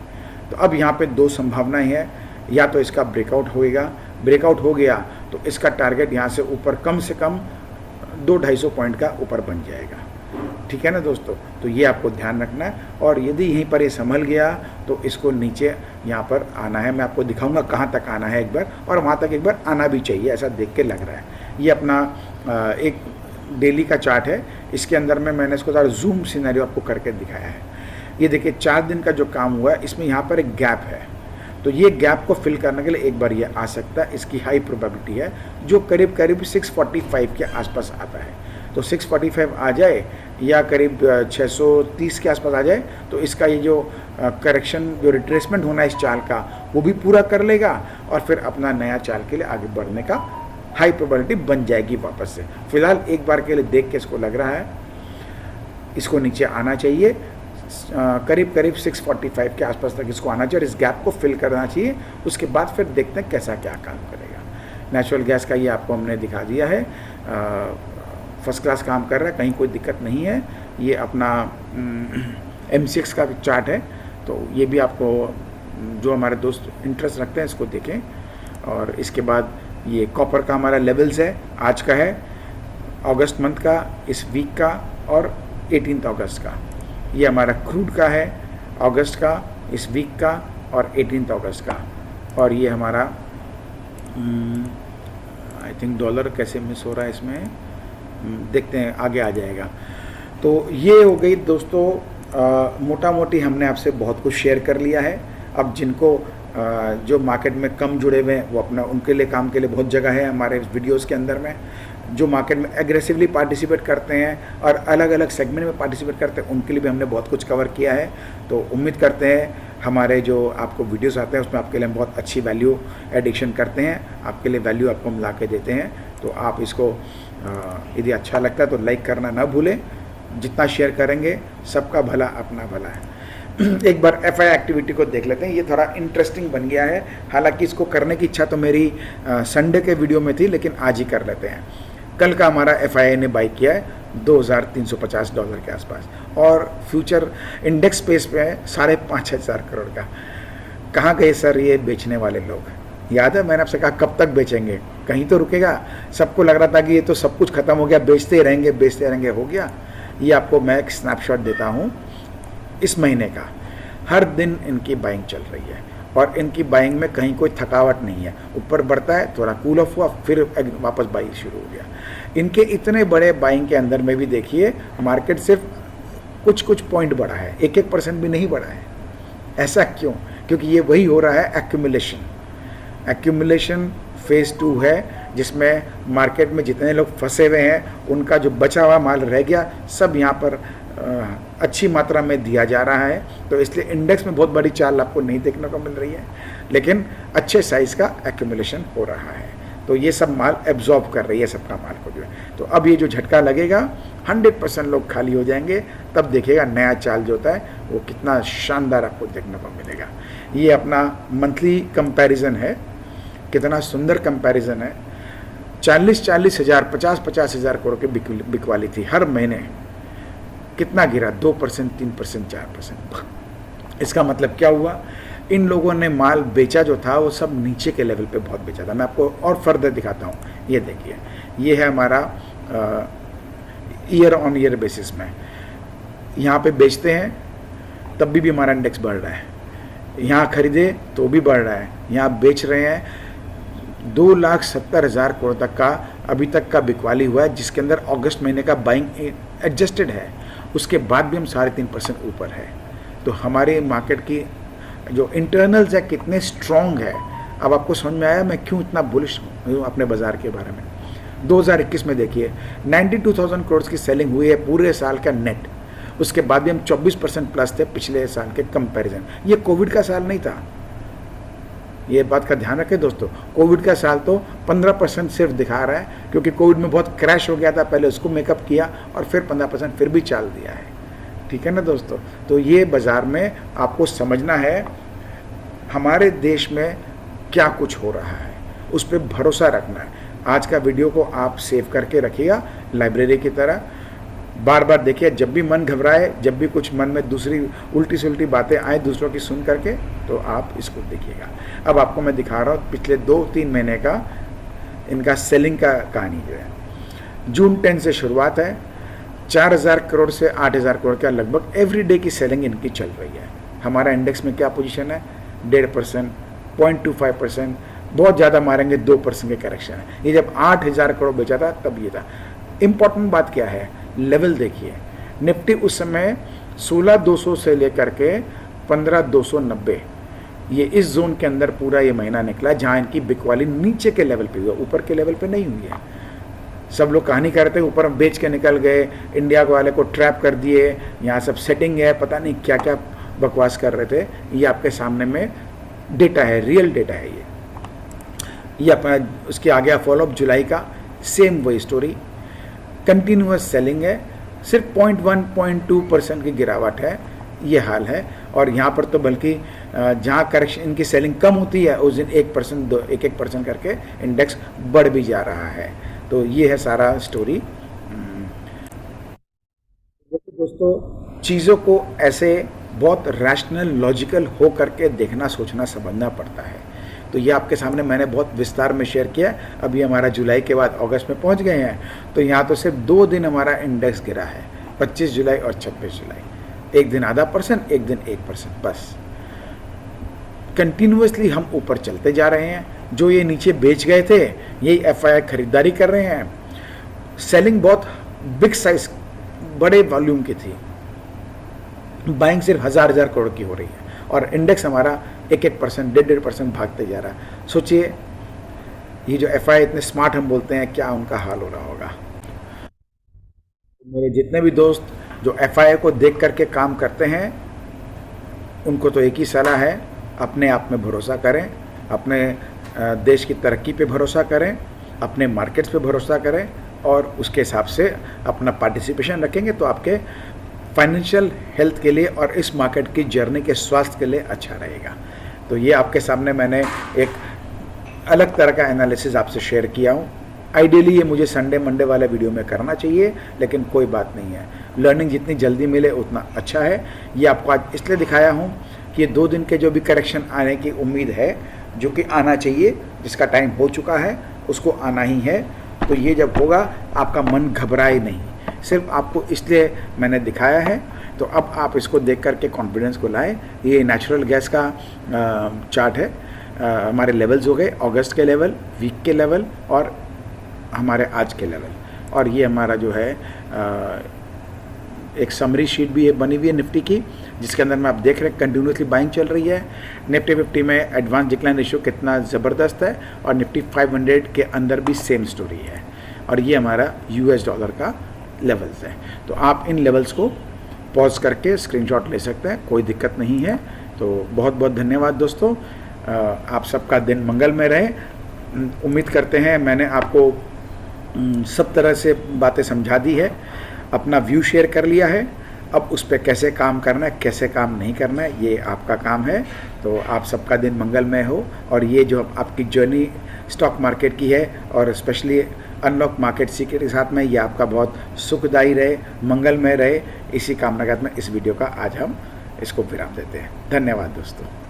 तो अब यहाँ पे 2 संभावनाएं हैं, या तो इसका ब्रेकआउट होएगा, ब्रेकआउट हो गया तो इसका टारगेट यहाँ से ऊपर कम से कम 200-250 पॉइंट का ऊपर बन जाएगा, ठीक है ना दोस्तों। तो ये आपको ध्यान रखना है। और यदि यहीं पर ये संभल गया तो इसको नीचे यहाँ पर आना है। मैं आपको दिखाऊंगा कहाँ तक आना है एक बार, और वहाँ तक एक बार आना भी चाहिए, ऐसा देख के लग रहा है। ये अपना एक डेली का चार्ट है, इसके अंदर में मैंने इसको ज़रा जूम सिनेरियो आपको करके दिखाया है। ये देखिए 4 दिन का जो काम हुआ है इसमें यहाँ पर एक गैप है, तो ये गैप को फिल करने के लिए एक बार ये आ सकता है। इसकी हाई प्रोबेबिलिटी है जो करीब करीब 645 के आसपास आता है। तो 645 आ जाए या करीब 630 के आसपास आ जाए तो इसका ये जो करेक्शन, जो रिट्रेसमेंट होना है इस चाल का, वो भी पूरा कर लेगा और फिर अपना नया चाल के लिए आगे बढ़ने का हाई प्रोबेबिलिटी बन जाएगी वापस से। फिलहाल एक बार के लिए देख के इसको लग रहा है इसको नीचे आना चाहिए, करीब करीब 645 के आसपास तक इसको आना चाहिए और इस गैप को फिल करना चाहिए। उसके बाद फिर देखते हैं कैसा क्या काम करेगा। नेचुरल गैस का ये आपको हमने दिखा दिया है, फर्स्ट क्लास काम कर रहा है, कहीं कोई दिक्कत नहीं है। ये अपना M6 का चार्ट है, तो ये भी आपको जो हमारे दोस्त इंटरेस्ट रखते हैं इसको देखें। और इसके बाद ये कॉपर का हमारा लेवल्स है, आज का है, अगस्त मंथ का, इस वीक का और 18 अगस्त का। ये हमारा क्रूड का है, अगस्त का, इस वीक का और 18 अगस्त का। और ये हमारा आई थिंक डॉलर कैसे मिस हो रहा है इसमें, देखते हैं आगे आ जाएगा। तो ये हो गई दोस्तों, मोटा मोटी हमने आपसे बहुत कुछ शेयर कर लिया है। अब जिनको जो मार्केट में कम जुड़े हुए हैं वो अपना, उनके लिए काम के लिए बहुत जगह है हमारे वीडियोस के अंदर में। जो मार्केट में एग्रेसिवली पार्टिसिपेट करते हैं और अलग अलग सेगमेंट में पार्टिसिपेट करते हैं उनके लिए भी हमने बहुत कुछ कवर किया है। तो उम्मीद करते हैं हमारे जो आपको वीडियोस आते हैं उसमें आपके लिए हम बहुत अच्छी वैल्यू एडिक्शन करते हैं, आपके लिए वैल्यू आपको हम ला के देते हैं। तो आप इसको यदि अच्छा लगता है तो लाइक करना ना भूलें, जितना शेयर करेंगे सबका भला अपना भला है। एक बार एफआई एक्टिविटी को देख लेते हैं, ये थोड़ा इंटरेस्टिंग बन गया है। हालांकि इसको करने की इच्छा तो मेरी संडे के वीडियो में थी, लेकिन आज ही कर लेते हैं। कल का हमारा एफआईआई ने बाई किया है $2,350 के आसपास और फ्यूचर इंडेक्स स्पेस पे है 5,500 करोड़ का। कहाँ गए सर ये बेचने वाले लोग? याद है मैंने आपसे कहा कब तक बेचेंगे, कहीं तो रुकेगा। सबको लग रहा था कि ये तो सब कुछ खत्म हो गया, बेचते रहेंगे बेचते रहेंगे, हो गया। ये आपको मैं एक स्नैपशॉट देता हूँ इस महीने का। हर दिन इनकी बाइंग चल रही है और इनकी बाइंग में कहीं कोई थकावट नहीं है। ऊपर बढ़ता है, थोड़ा कूल ऑफ हुआ, फिर वापस बाइंग शुरू हो गया। इनके इतने बड़े बाइंग के अंदर में भी देखिए मार्केट सिर्फ कुछ पॉइंट बढ़ा है, 1% भी नहीं बढ़ा है। ऐसा क्यों? क्योंकि ये वही हो रहा है एक्यूमुलेशन फेज़ 2 है, जिसमें मार्केट में जितने लोग फंसे हुए हैं उनका जो बचा हुआ माल रह गया सब यहाँ पर अच्छी मात्रा में दिया जा रहा है। तो इसलिए इंडेक्स में बहुत बड़ी चाल आपको नहीं देखने को मिल रही है, लेकिन अच्छे साइज़ का एक्यूमुलेशन हो रहा है। तो ये सब माल एब्जॉर्ब कर रही है सबका माल को जो है। तो अब ये जो झटका लगेगा 100% लोग खाली हो जाएंगे, तब देखिएगा नया चाल जो होता है वो कितना शानदार आपको देखने को मिलेगा। ये अपना मंथली कंपैरिजन है, कितना सुंदर कंपैरिजन है। 40-40 हज़ार, 50-50 हज़ार करोड़ की बिकवाली थी हर महीने, कितना गिरा? 2%, 3%, 4%। इसका मतलब क्या हुआ? इन लोगों ने माल बेचा जो था वो सब नीचे के लेवल पे बहुत बेचा था। मैं आपको और फर्दर दिखाता हूँ। ये देखिए, ये है हमारा ईयर ऑन ईयर बेसिस में। यहाँ पे बेचते हैं तब भी हमारा इंडेक्स बढ़ रहा है, यहाँ खरीदे तो भी बढ़ रहा है, यहाँ बेच रहे हैं। 2,70,000 करोड़ तक का अभी तक का बिकवाली हुआ है, जिसके अंदर अगस्त महीने का बाइंग एडजस्टेड है। उसके बाद भी हम 3.5% ऊपर है। तो हमारे मार्केट की जो इंटरनल्स है कितने स्ट्रॉन्ग है। अब आपको समझ में आया मैं क्यों इतना बुलिश हूँ अपने बाज़ार के बारे में। 2021 में देखिए 92,000 करोड़ की सेलिंग हुई है पूरे साल का नेट। उसके बाद भी हम 24% प्लस थे पिछले साल के कंपैरिजन। ये कोविड का साल नहीं था, ये बात का ध्यान रखें दोस्तों। कोविड का साल तो 15% सिर्फ दिखा रहा है, क्योंकि कोविड में बहुत क्रैश हो गया था, पहले उसको मेकअप किया और फिर 15% फिर भी चाल दिया है। ठीक है ना दोस्तों? तो ये बाज़ार में आपको समझना है हमारे देश में क्या कुछ हो रहा है, उस पर भरोसा रखना है। आज का वीडियो को आप सेव करके रखिएगा लाइब्रेरी की तरह, बार बार देखिए। जब भी मन घबराए, जब भी कुछ मन में दूसरी उल्टी से उल्टी बातें आए दूसरों की सुन करके, तो आप इसको देखिएगा। अब आपको मैं दिखा रहा हूँ पिछले 2-3 महीने का इनका सेलिंग का कहानी जो है। जून 10 से शुरुआत है, 4,000 करोड़ से 8,000 करोड़ का लगभग एवरीडे की सेलिंग इनकी चल रही है। हमारा इंडेक्स में क्या पोजीशन है? 1.5%, 0.25%, बहुत ज़्यादा मारेंगे 2% के करेक्शन है। ये जब 8,000 करोड़ बेचा था तब ये था। इम्पॉर्टेंट बात क्या है? लेवल देखिए। निफ्टी उस समय 16,200 से लेकर के 15,290, ये इस जोन के अंदर पूरा ये महीना निकला, जहाँ इनकी बिकवाली नीचे के लेवल पे हुई, ऊपर के लेवल पे नहीं हुई है। सब लोग कहानी करते हैं ऊपर बेच के निकल गए, इंडिया वाले को ट्रैप कर दिए, यहाँ सब सेटिंग है, पता नहीं क्या क्या बकवास कर रहे थे। ये आपके सामने में डेटा है, रियल डेटा है ये अपना। उसके आगे फॉलोअप जुलाई का सेम वही स्टोरी, कंटिन्यूअस सेलिंग है, सिर्फ 0.1-0.2% की गिरावट है, ये हाल है। और यहाँ पर तो बल्कि जहाँ करेक्शन इनकी सेलिंग कम होती है उस दिन 1%, 1% करके इंडेक्स बढ़ भी जा रहा है। तो ये है सारा स्टोरी। दोस्तों चीज़ों को ऐसे बहुत रैशनल लॉजिकल हो करके देखना सोचना समझना पड़ता है। तो ये आपके सामने मैंने बहुत विस्तार में शेयर किया। अभी हमारा जुलाई के बाद अगस्त में पहुंच गए हैं, तो यहाँ तो सिर्फ 2 दिन हमारा इंडेक्स गिरा है, 25 जुलाई और 26 जुलाई। एक दिन आधा %, एक दिन 1%, बस। कंटिन्यूसली हम ऊपर चलते जा रहे हैं। जो ये नीचे बेच गए थे, यही एफआई खरीदारी कर रहे हैं। सेलिंग बहुत बिग साइज, बड़े वॉल्यूम की थी, बाइंग सिर्फ 1000 करोड़ की हो रही है, और इंडेक्स हमारा 1%, 1.5% भागते जा रहा है। सोचिए, ये जो एफआई इतने स्मार्ट हम बोलते हैं, क्या उनका हाल हो रहा होगा। मेरे जितने भी दोस्त जो एफआई को देख करके काम करते हैं, उनको तो एक ही सलाह है, अपने आप में भरोसा करें, अपने देश की तरक्की पे भरोसा करें, अपने मार्केट्स पे भरोसा करें, और उसके हिसाब से अपना पार्टिसिपेशन रखेंगे तो आपके फाइनेंशियल हेल्थ के लिए और इस मार्केट की जर्नी के स्वास्थ्य के लिए अच्छा रहेगा। तो ये आपके सामने मैंने एक अलग तरह का एनालिसिस आपसे शेयर किया हूँ। आइडियली ये मुझे संडे मंडे वाले वीडियो में करना चाहिए, लेकिन कोई बात नहीं है, लर्निंग जितनी जल्दी मिले उतना अच्छा है। ये आपको आज इसलिए दिखाया हूँ कि ये 2 दिन के जो भी करेक्शन आने की उम्मीद है, जो कि आना चाहिए, जिसका टाइम हो चुका है, उसको आना ही है। तो ये जब होगा, आपका मन घबराए नहीं, सिर्फ आपको इसलिए मैंने दिखाया है। तो अब आप इसको देख करके कॉन्फिडेंस को लाएं। ये नेचुरल गैस का चार्ट है। हमारे लेवल्स हो गए, अगस्त के लेवल, वीक के लेवल और हमारे आज के लेवल। और ये हमारा जो है एक समरी शीट भी बनी हुई है निफ्टी की, जिसके अंदर में आप देख रहे हैं कंटिन्यूसली बाइंग चल रही है। निफ्टी 50 में एडवांस डिक्लाइन रेशियो कितना ज़बरदस्त है, और निफ्टी 500 के अंदर भी सेम स्टोरी है। और ये हमारा US डॉलर का लेवल्स है। तो आप इन लेवल्स को पॉज करके स्क्रीनशॉट ले सकते हैं, कोई दिक्कत नहीं है। तो बहुत बहुत धन्यवाद दोस्तों, आप सबका दिन मंगलमय रहे। उम्मीद करते हैं मैंने आपको सब तरह से बातें समझा दी है, अपना व्यू शेयर कर लिया है। अब उस पर कैसे काम करना है, कैसे काम नहीं करना है, ये आपका काम है। तो आप सबका दिन मंगलमय हो, और ये जो आपकी जर्नी स्टॉक मार्केट की है, और स्पेशली अनलॉक मार्केट सीक्रेट के साथ में, ये आपका बहुत सुखदायी रहे, मंगलमय रहे। इसी कामना के साथ में इस वीडियो का आज हम इसको विराम देते हैं। धन्यवाद दोस्तों।